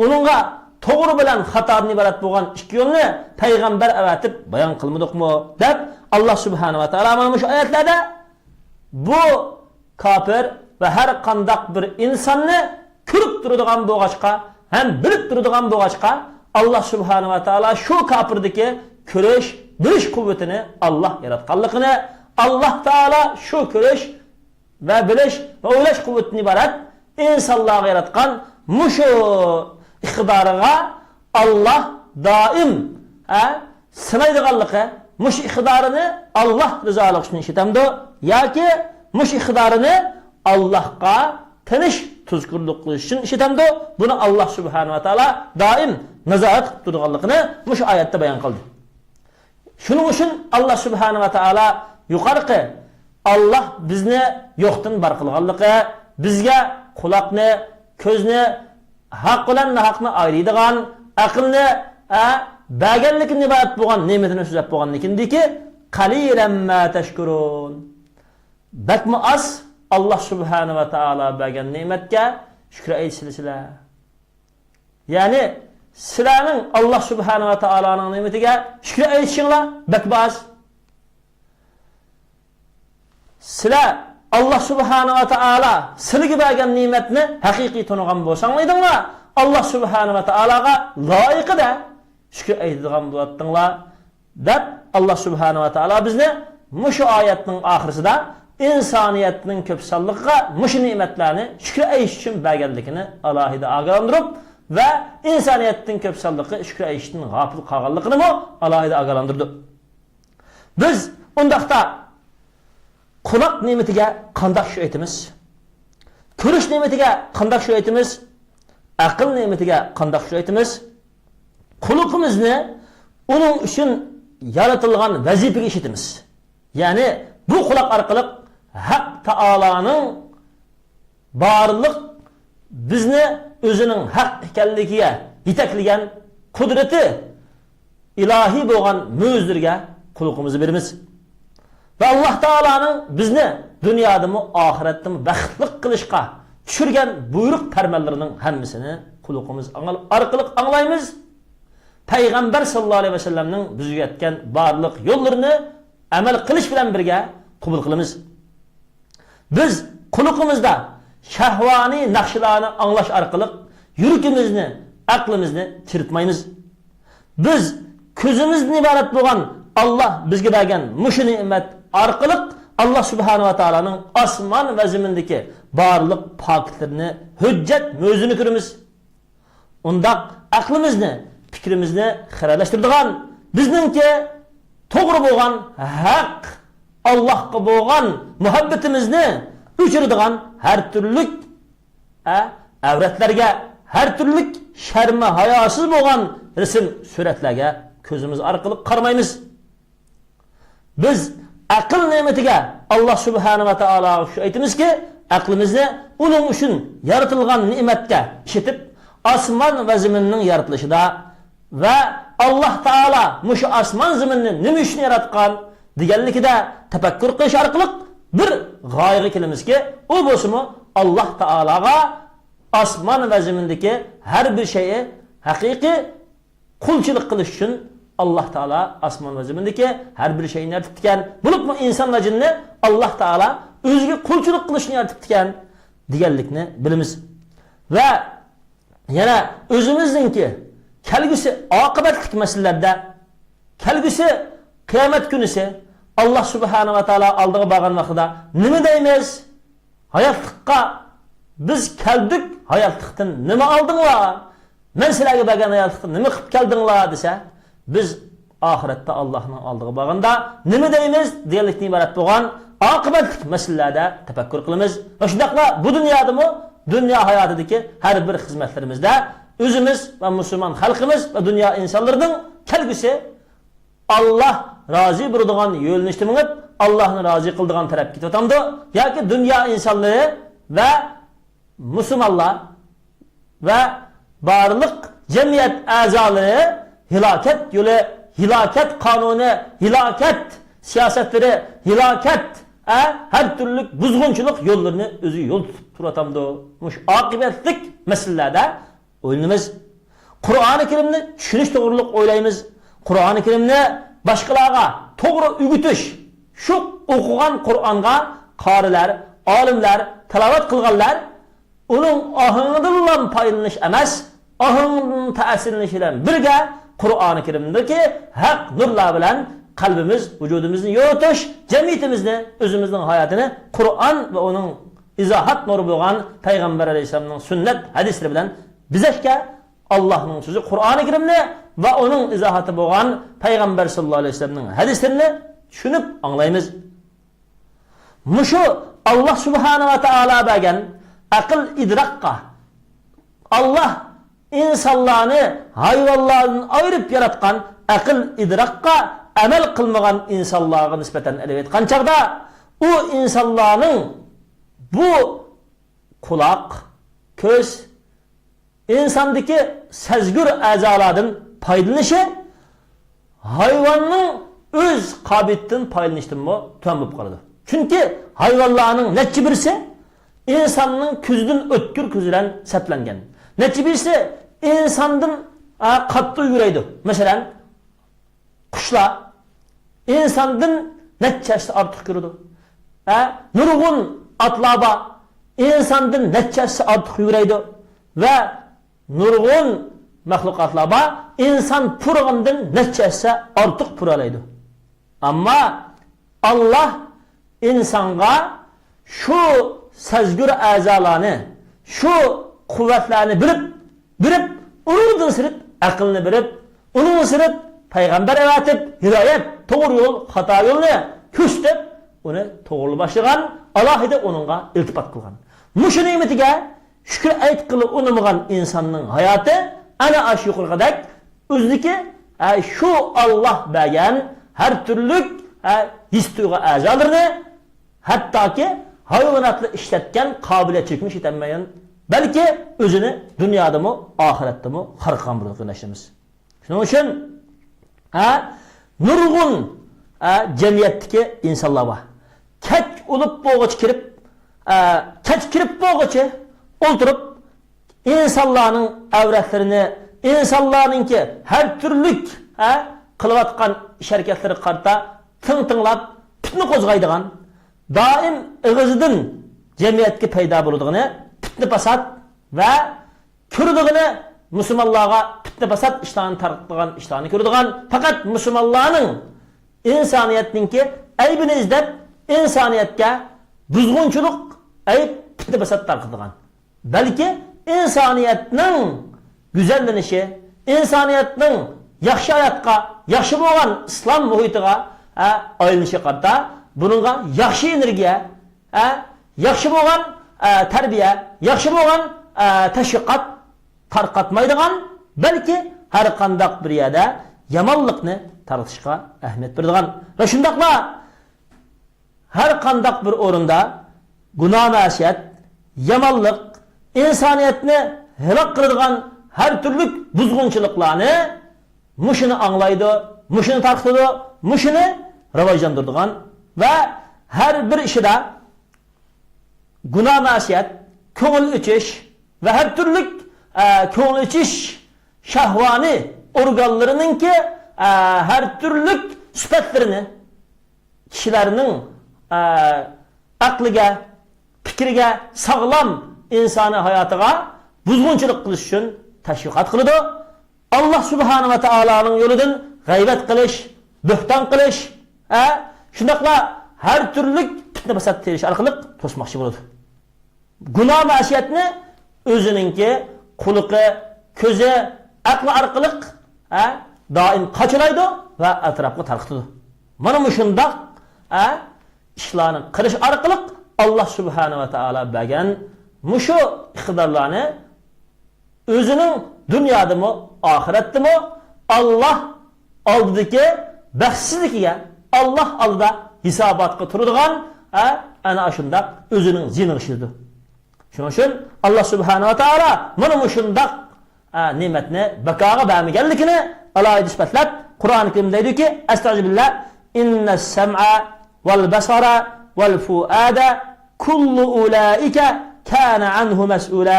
Uningga to'g'ri bilan xatodan iborat bo'lgan ikki yo'lni payg'ambar avatib bayon qilmadikmi deb Alloh subhanahu va taolo mana shu oyatlarda bu kafir va har qanday bir insonni ko'rib turadigan bo'lg'achqa ham bilib turadigan bo'lg'achqa Alloh subhanahu va taolo shu kafirdagi ko'rish, bilish quvvatini Alloh yaratganligini, Alloh taolo shu ko'rish va bilish va o'ylash quvvatidan iborat insonlarga yaratgan mushu iqtidoriga Alloh doim sinaydiganligi, mush iqtidorini Alloh rizoligi uchun ishlatamdi yoki mush iqtidorini Allohga tanish tuzkurlik qilish uchun ishlatamdi. Buni Alloh subhanahu va taolo doim nazorat qilib turganligini mush oyatda bayon qildi. Shuning uchun Alloh subhanahu va taolo yuqorqi Alloh bizni yo'qdan bar qilganligi, bizga quloqni, ko'zni, haq bilan nohaqni ayiradigan, aqlni berganlikni iborat bo'lgan ne'matini so'zlab bo'lganligindiki, qalilan ma tashkurun. Bakma az Alloh subhanahu va taolo bergan ne'matga shukr aytsizlar. Ya'ni sizlarning Alloh subhanahu va taoloning ne'matiga shukr aytishinglar bakma az. Sizlar Allah subhanahu wa ta'ala sizlarga bergan ne'matni haqiqiy tonigan bo'lsanglar, Allah subhanahu wa ta'alaga loyiqida shukr aytadigan bo'lardinglar deb Allah subhanahu wa ta'ala bizni mushu oyatning oxirisida insoniyatning ko'p sonligiga mushu ne'matlarni shukr aytish uchun berganligini alohida ogohlantirib va insoniyatning ko'p sonligi shukr aytishdan g'ofil qolganligini alohida ogohlantirdi. Biz undaqda quloq ne'matiga qanday shu aytamiz? Ko'rish ne'matiga qanday shu aytamiz? Aql ne'matiga qanday shu aytamiz? Quloqimizni uning uchun yaratilgan vazifaga ishlatamiz. Ya'ni bu quloq orqali Haq Taoloning barliq bizni o'zining haq ekanligiga yetaklagan qudrati ilohiy bo'lgan mo'jizlarga quloqimizni beramiz. Ve Allah Teala'nın bizni dünyada mı ahirette mi baxtliq qilishga tushirgan buyruq farmonlarining hammasini quloqimiz orqali anglaymiz. Payg'ambar sallallohu alayhi vasallamning bizga aytgan barliq yo'llarini amal qilish bilan birga qabul qilamiz. Biz quloqimizda shahvoniy naqshlarni anglash orqali yuragimizni, aqlimizni tiritmaymiz. Biz ko'zimizdan iborat bo'lgan Allah bizga bergan mushu ne'mat orqali Allah subhanahu va taolaning osmon va zamindagi barliq pokitlarni, hujjat mo'jizini ko'ramiz. Unda aqlimizni, fikrimizni xiralashtiradigan, bizningki to'g'ri bo'lgan haq, Allohga bo'lgan muhabbatimizni o'chiradigan har turli avratlarga, har turli sharma hayosiz bo'lgan rasm suratlarga ko'zimiz orqali qaramaymiz. Biz aql ne'matiga Allah subhanahu va taolo shu aytamizki, aqlimizni uning uchun yaratilgan ne'matga ishlatib, osmon va zaminning yaratilishida va Alloh taolo mushu osmon zaminni nima uchun yaratgan deganligida tafakkur qilish orqali bir g'oyaga kelamizki, u bo'lsa-mu Alloh taologa osmon va zamindagi har bir shayni haqiqiy qulchilik qilish uchun Allah Teala osmon va zamindagi har bir shayni yaratgan. Bulupmu inson va jinni Allah Teala o'ziga qulchilik qilishni yaratgan deganlikni bilamiz. Va yana o'zimizningki kelgusi oqibatlik masalalarda, kelgusi qiyomat kunisi Allah subhanahu va taolo oldiga borgan vaqtida nima deymiz? Hayotlikqa biz keldik, hayotlikdan nima oldinglar? Men sizlarga bergan hayotlikdan nima qilib keldinglar desa, biz oxiratda Allohning oldiga borganda nima deymiz deganlikdan iborat bo'lgan oqibatlik masalalarda tafakkur qilamiz. Va shundaqla bu dunyodami, dunyo hayotidagi har bir xizmatlarimizda o'zimiz va musulmon xalqimiz va dunyo insonlarining kelgusi Allah razı bo'ladigan yo'lnishni minib, Allohni razı qildigan tarafga ketyapti. Yoki dunyo insonlari va musulmonlar va barliq jamiyat a'zolari hilokat yo'li, hilokat qonuni, hilokat siyosatlari, hilokat her türlü buzg'unchilik yo'llarini o'zi yo'l tutib turatamdi. Mush oqibatlik masalalarda o'ylaymiz. Qur'oni Karimni tushunish to'g'riliq o'ylaymiz. Qur'oni Karimni boshqalarga to'g'ri o'rgatish, shu o'qigan Qur'onga qorilar, olimlar, tilovat qilganlar uning ohangidan foydalanish emas, ohangidan ta'sirlanish bilan birga Qur'oni Karimdagi haq nurlar bilan kalbimiz, vücudumuzni yoritish, jamiyatimizni, o'zimizning hayotini Qur'on va uning izohat nuri bo'lgan Payg'ambar alayhisolamning sunnat hadislari bilan bizashga Allohning so'zi Qur'oni Karimni va uning izohati bo'lgan Payg'ambar sollallohu alayhi vasallamning hadislarini tushunib anglaymiz. Mushu Allah subhanahu va taolo bergan aql idroqqa Allah insonlarni hayvonlardan ayirib yaratgan aql idroqqa amel kılmagan insanlığa nispeten elbet kançakda o insanların bu kulak, göz, insandaki sezgür azalardan paylanışı hayvanın öz kabiliyetten paylanıştın mı tümbüp kalıdı. Çünkü hayvanların netçi birisi insanın küzdün ötkür küzülen seplengen. Netçi birisi insanın kattığı yüreğiydi. Mesela kuşlar insandan neççesi artık yürüdü. Nurgun atlaba insandan neççesi artık yürüydü. Ve nurgun mahlukatlarba insan purğundan neççesi artık puralaydı. Ama Allah insanga şu sezgür azalarını, şu kuvvetlerini bilip, onun sırıt akılını bilip, onun sırıt Peygamber evatip, hidayet, doğru yol, hata yolunu küstüp, onu doğru başlayan, Allah ide onunla iltifat kılgan. Muşu nimetige şükür ayet kılıp unumugan insanın hayatı, ana aş yukarıdaki, özdeki şu Allah beğen her türlü his-duygu azalarını, hatta ki hayvanatlı işletken kabiliyet çekmiş itenmeyen, belki özünü dünyada mı, ahirette mi, harıkan bırakın eşimiz. Şunun için, nurgun cemiyetteki insanlar var. Keç olup boğaç kirip, keç kirip boğaçı oturup insanların avretlerini, insanların ki her türlük kılıvatkan şirketleri karta tın-tınlap, pütünü kozgaydıgan, daim ığızıdın cemiyetki peyda bulduğunu, pütünü basat ve kürdüğünü Müslümanlığa fitne basat iştahını tarqıtlıgan, iştahını körüdügan. Fakat Müslümanlığının insaniyetinki aybini izlep, insaniyetke buzgunçuluk ayıp fitne basat tarqıtlıgan. Belki insaniyetinin güzellenişi, insaniyetinin yaxşı hayatqa, yaxşı boğan İslam muhitiga ayılışı qarta, bununla yaxşı energiya, yaxşı boğan terbiye, yaxşı boğan teşviqat tarqatmaydigan, belki her qandaq bir yerde yamanlıqni tarqatishga ahmiyat beradigan. Ve şundaqla her qandaq bir o'rinda günah ma'siyat, yamanlık, insaniyetni helak qiladigan her türlü buzg'unchiliklarni mushuni anglaydi, mushuni tarqatadi, mushuni rivojlantiradigan ve her bir ishida günah ma'siyat, ko'ngil ichish ve her türlü ko'ngil ichish shahvani organlarınınki her türlü sifatlarini kişilerinin aklıga, fikriga, sağlam insani hayotiga buzg'unchilik qilish uchun tashviqat qiladi. Allah subhanahu va taoloning yo'lidan g'aybat qilish, bo'hton qilish, shundaqla har turli fitna fasod terish orqali to'smoqchi bo'ladi. Gunoh ma'siyatni o'zininki quluqi, ko'zi, aqli orqali doim qochilaydi va atrofga tarqatadi. Mana shundoq ishlarni qilish orqali Allah subhanahu va taolo bergan mushu iqtidorlarni o'zining dunyodami, oxiratdami Allah oldidagi baxtsizligiga Allah oldida hisobotga turadigan ana shundaq o'zining ziynigishidir. Shuning uchun Alloh subhanahu va taolo mana shundaq ne'matni baqoga bermaganligini alohida sifatlab Qur'oni Karimda deydi-ki, astag'firullah, innas sam'a wal basara wal fuada kullu ulaika kana anhu mas'ula.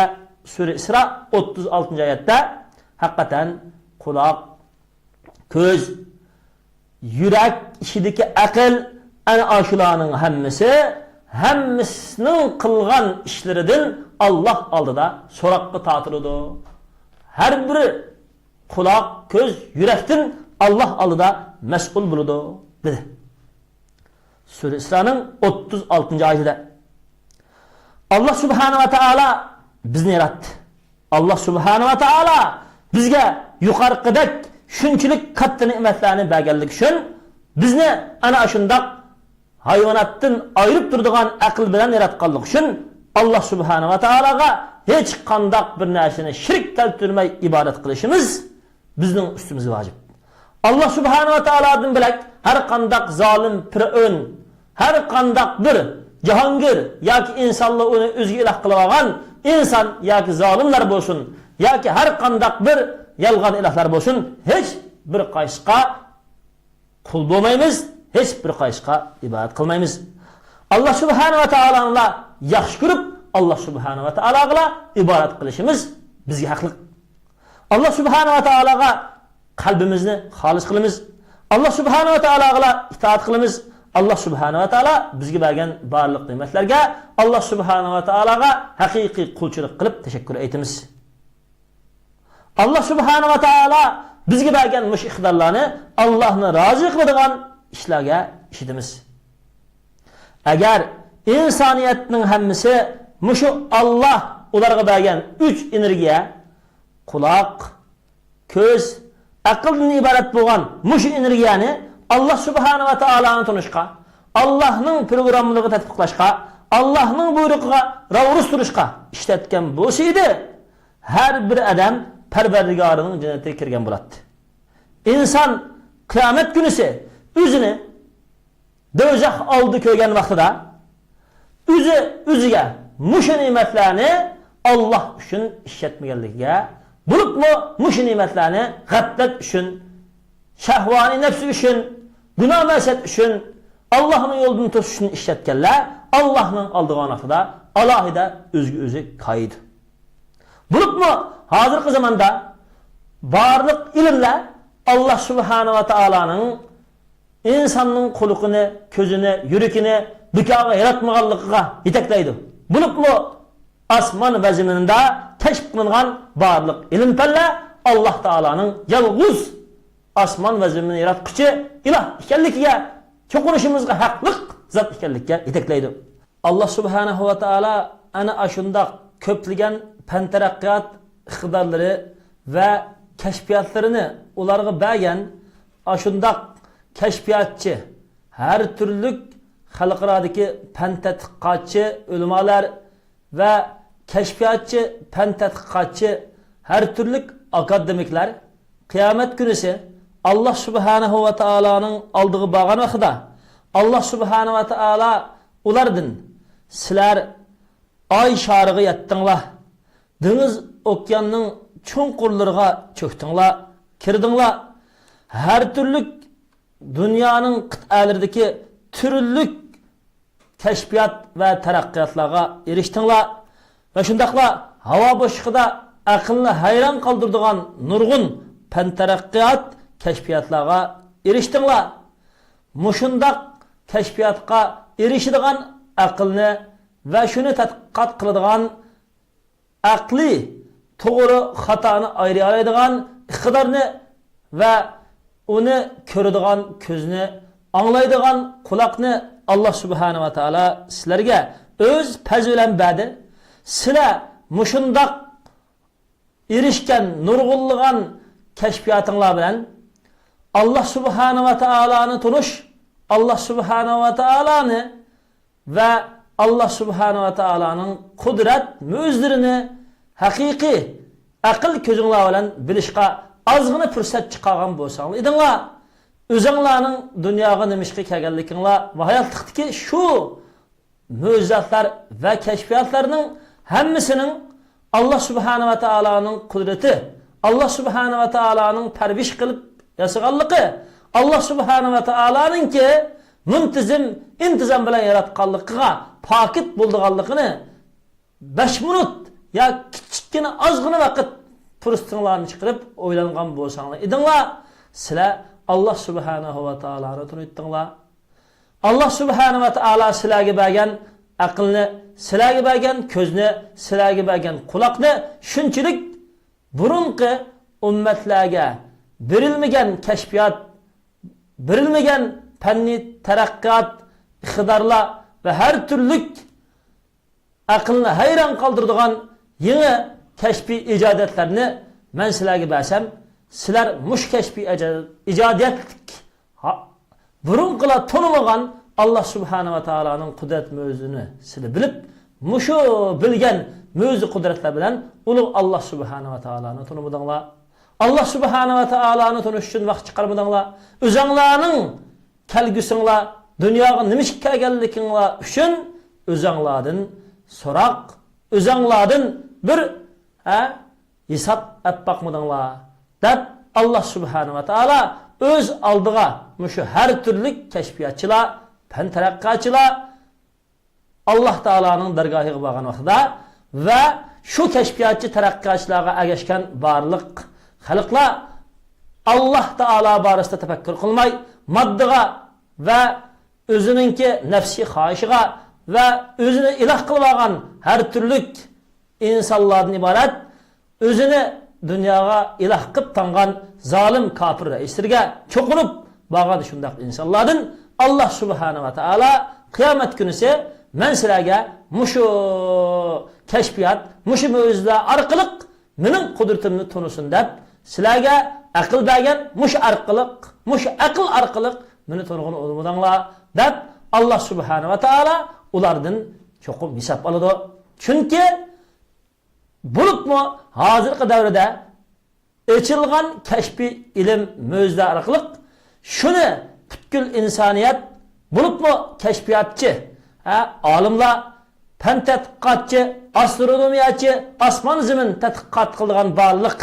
Sura Isra 36-oyatda haqiqatan quloq, ko'z, yurak ishidagi aql ana shularning hammasining qilgan ishlaridan Alloh oldida so'roqqa tortiladi. Har biri quloq, ko'z, yurakdan Alloh oldida mas'ul bo'ladi dedi. Sura Isroning 36-oyatida Alloh subhanahu va taolo bizni yaratdi. Alloh subhanahu va taolo bizga yuqorqidek shunchalik katta ne'matlarni berganligi uchun bizni ana shundaq hayvonotdan ayirib turadigan aql bilan yaratganligi uchun Alloh subhanahu va taologa hech qanday bir narsani shirk keltirmay ibodat qilishimiz bizning ustimizga vojib. Alloh subhanahu va taolodan bilak har qanday zolim fir'aun, har qanday bir jahongir yoki insonlar uni o'ziga iloh qilib olgan inson yoki zolimlar bo'lsin, yoki har qanday bir yolg'on ilohlar bo'lsin, hech bir qaysiga qul bo'lmaymiz, hech bir qaysiga ibodat qilmaymiz. Alloh subhanahu va taoloni yaxshi ko'rib, Alloh subhanahu va taologa ibodat qilishimiz bizga haqli. Alloh subhanahu va taologa qalbimizni xolis qilamiz. Alloh subhanahu va taologa itoat qilamiz. Alloh subhanahu va taolo bizga bergan barliq ne'matlarga Alloh subhanahu va taologa haqiqiy qulchilik qilib tashakkur aytamiz. Alloh subhanahu va taolo bizga bergan mush iqtidorlarni Allohni rozi qiladigan ishlarga ishlatamiz. Agar insoniyatning hammasi mushu Alloh ularga bergan 3 energiya, quloq, ko'z, aqldan iborat bo'lgan mushu energiyani Alloh subhanahu va taoloni tunishqa, Allohning programmalarini tatbiqlashqa, Allohning buyrug'iga ravus turishqa ishlatgan bo'lsa edi, har bir odam Parvardigorining jannatiga kirgan bo'ladi. Inson qiyomat kunisi o'zini do'zax oldi ko'rgan vaqtida o'ziga mushu ne'matlarni Alloh uchun ishlatmaganligiga, bo'libmi mushu ne'matlarni g'aflat uchun, shahvoniy nafsi uchun, gunoh ma'siyat uchun, Allohning yo'lidan to'sish uchun ishlatganlar Allohning oldiga vaqtida alohida o'zi qaydi. Bo'libmi hozirgi zamonda barliq ilmlar Alloh subhanahu va taoloning insonning xulqini, ko'zini, yuragini bikoga yaratmaganligiga yetaklaydi. Bo'libmi osmon va zaminda kashf qilingan barliq ilm-fanlar Alloh taoloning yolg'iz osmon va zaminni yaratquchi iloh ekanligiga, cho'qinishimizga haqliq zot ekanligiga yetaklaydi. Alloh subhanahu va taolo ana shundoq ko'plagan fan taraqqiyot iqtidorlari va kashfiyotlarini ularga bergan shundoq kashfiyotchi, har turli xalqarodagi fan tadqiqotchi ulamolar va kashfiyotchi, fan tadqiqotchi, har turli akademiklar qiyomat kunisi Alloh subhanahu va taoloning oldiga borgan vaqtida Alloh subhanahu va taolo ulardan sizlar oy shariga yetdinglar, dengiz okeanning chunqurlariga cho'kdinglar, kirdinglar, har turli dunyoning qit'alaridagi turli kashfiyot va taraqqiyotlarga erishdinglar va shundaqla havo boshlig'ida aqlni hayron qoldiradigan nurg'un fan taraqqiyot kashfiyotlarga erishdinglar. Mushundaq kashfiyotga erishadigan aqlni va shuni tadqiqot qiladigan aqli to'g'ri xatoni ayira oladigan iqtidorni va uni ko'radigan ko'zni, anglaydigan quloqni Alloh subhanahu va taolo sizlarga o'z fazli bilan berdi. Sizlar mushundaq erishgan nurg'unligan kashfiyotinglar bilan Alloh subhanahu va taoloni tunish, Alloh subhanahu va taoloni va Alloh subhanahu va taoloning qudrat mo'jizlarini haqiqiy aql ko'zinglar bilan bilishga ozgina fursat chiqargan bo'lsanglar edinglar, Özüңlarning dunyoga nimishga kelganliginglar va hayotlikdagi shu mo'jizatlar va kashfiyotlarning hammasining Allah subhanahu va taolaning qudrati, Allah subhanahu va taolaning parvish qilib yasaganligi, Allah subhanahu va taolaninki muntizam intizom bilan yaratganligiga pokit bo'lganligini 5 minut ya kichikgina ozgina vaqt fursatlarni chiqarib o'ylangan bo'lsanglar edinglar, sizlar Allah subhanahu va taolani tunitdinglar. Allah subhanahu va taolo sizlarga bergan aqlni, sizlarga bergan ko'zni, sizlarga bergan quloqni shunchalik burunqi ummatlarga berilmagan kashfiyot, berilmagan fanni taraqqiyot, iqtidorlar va har turli aqlni hayron qoldiradigan yangi kashfiy ijodiyatlarni men sizlarga bersam, sizlar mush kashfiy ijodiyatlik burunqilar tanilgan Allah subhanahu va taolaning qudrat mo'jizini sizlar bilib, mushu bilgan mo'jiz qudratlar bilan ulug' Allah subhanahu va taolani tanımadinglar. Allah subhanahu va taolani tanish uchun vaqt chiqarmadinglar. O'zinglarning kelgusinglar dunyoga nima kelganliginglar uchun o'zinglardan so'roq, o'zinglardan bir hisob etmoqmadinglar deb Allah subhanahu va taolo o'z oldiga mushu har turli kashfiyotchilar, fan taraqqiyotchilar Allah taolaning dargohiga borgan vaqtda va shu kashfiyotchi taraqqiyotchilarga agashgan barliq xalqlar Allah taolo borasida tafakkur qilmay, moddaga va o'zininki nafsiy xohishiga va o'zini iloh qilib olgan har turli insonlardan iborat o'zini dunyoga iloh qilib tangan zolim kofir raislarga cho'qinib borgan shundaq insonlardan Allah subhanahu va taolo qiyomat kunisi men sizlarga mushu kashfiyot, mushu mo'jizalar orqali mening qudratimni tunusin deb sizlarga aql bergan, mushu aql orqali meni tunug'ini o'lmadinglar deb Allah subhanahu va taolo ulardan cho'qim hisob oladi. Chunki bulutmu hozirgi davrda ochilgan kashfiy ilm mo'jizalar orqali shuni butkul insoniyat bulutmu kashfiyotchi, olimlar, fan tadqiqotchi, astronomiyachi, osmon zamin tadqiqot qilgan barliq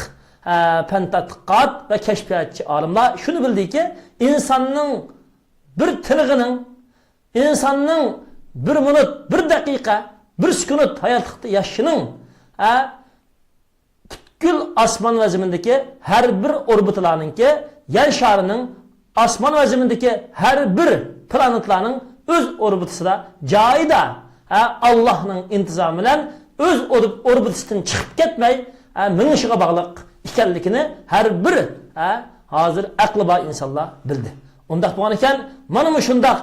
fan tadqiqot va kashfiyotchi olimlar shuni bildiki, insonning bir tirg'ining, insonning bir minut, bir daqiqa, bir sekund hayotlikda yashining butkul osmon va zamindagi har bir orbitlarninki, yer sharining osmon va zamindagi har bir planetlarning o'z orbitasida joyida Allohning intizomi bilan o'z orbitasidan chiqib ketmay minishiga bog'liq ekanligini har bir hozir aqli bor insonlar bildi. Undaq bo'lgan ekan, mana shundaq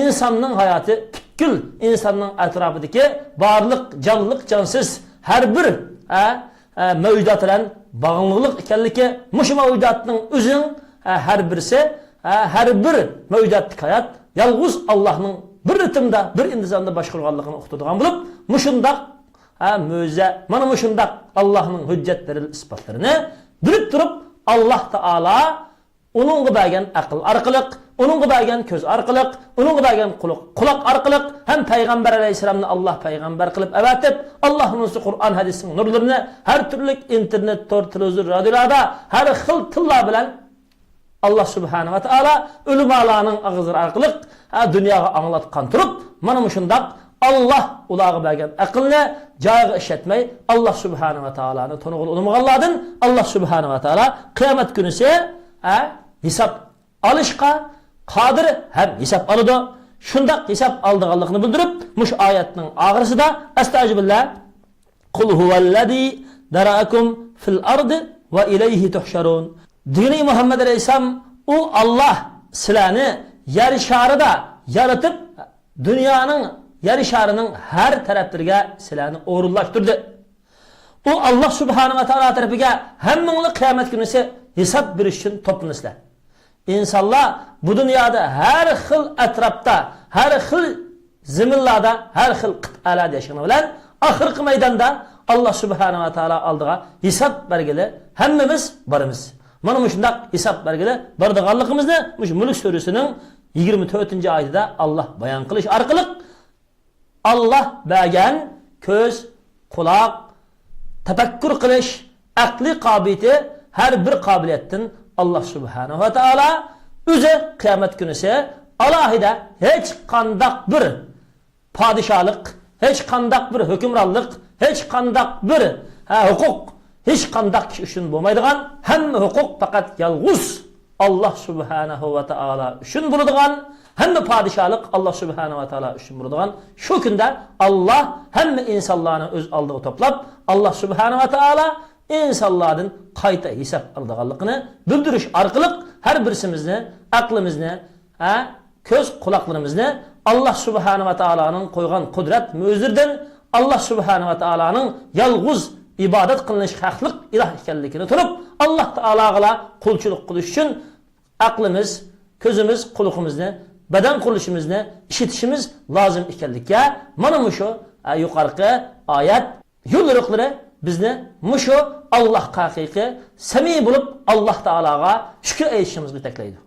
insonning hayoti butkul insonning atrofidagi barliq jonliq jonsiz har bir mavjudot bilan bog'liqlik ekanligi, mushu mavjudotning o'zining har birisi, har bir mavjudotlik hayot yolg'iz Allohning bir ritimda, bir intizomda boshqarganligini o'qitadigan bo'lib, mushundaq mo'jiza, mana mushundaq Allohning hujjatlari, isbotlarini bilib turib, Alloh taolo uningga bergan aql orqali, uningga bergan ko'z orqali, uningga bergan quloq orqali ham payg'ambar alayhisolamni Alloh payg'ambar qilib avatib, Allohning Qur'on hadisning nurlarini har turli internet, tor, televizor, radiolarda har xil tillar bilan Allah subhanahu va taolo ulamolarning og'izlari orqali dunyoga anglatgan turib, mana shundaq Allah ularga bergan aqlni joyiga ishlatmay, Allah subhanahu va taoloni tunug'ini unutmaganlardan Allah subhanahu va taolo qiyomat kunisi hisob olishga qodir ham hisob oladi. Shundaq hisob oldiganligini bildirib, mush oyatning oxirisida astag'firullah qul huvallazi daraakum fil ardi va ilayhi tuhsharun. Dini Muhammad alayhisalom u Allah sizlarni yer sharida yaratib, dunyoning yer sharining har taraflariga sizlarni o'rinlashtirdi. U Allah subhanahu va taolo tarafiga hammanglar qiyomat kunisi hisob berish uchun to'planasizlar. İnsanlar bu dunyoda har xil atrofda, har xil zaminlarda, har xil qit'alarda yashagani bilan oxirgi maydonda Allah subhanahu va taolo oldiga hisob bergili hammamiz boramiz. Mana shundaq hisob belgili bardiganligimizni mush Mulk surasining 24-oyatida Allah bayon qilish orqali Allah bergan ko'z, quloq, tafakkur qilish, aqli qobiliyati har bir qobiliyatdan Allah subhanahu va taolo o'zi qiyomat kunisi alohida hech qandaq bir podshohlik, hech qandaq bir hukmronlik, hech qandaq bir huquq hech qandaq kishi uchun bo'lmaydigan, hamma huquq faqat yolg'iz Allah subhanahu va taolo uchun bo'ladigan, hamma podshohlik Allah subhanahu va taolo uchun bo'ladigan. Shu kunda Allah hamma insonlarni o'z oldiga to'plab, Allah subhanahu va taolo insonlardan qayta hisob oladiganligini bildirish orqali har birimizni, aqlimizni, ko'z, quloqlarimizni Allah subhanahu va taoloning qo'ygan qudrat mo'jizlardan, Allah subhanahu va taoloning yolg'iz ibodat qilinish haqliq iloh ekanligini turib, Allah taologa qulchilik qilish uchun aqlimiz, ko'zimiz, quloqimizni, badan qurilishimizni ishitishimiz lozim ekanligiga mana shu yuqorqi oyat yo'lliqlari bizni mushu Allohga haqiqiy samiy bo'lib Allah taologa shukr aytishimizni taklaydi.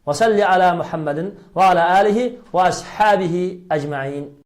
Va salli ala Muhammadin va ala alihi va ashabihi ajma'in.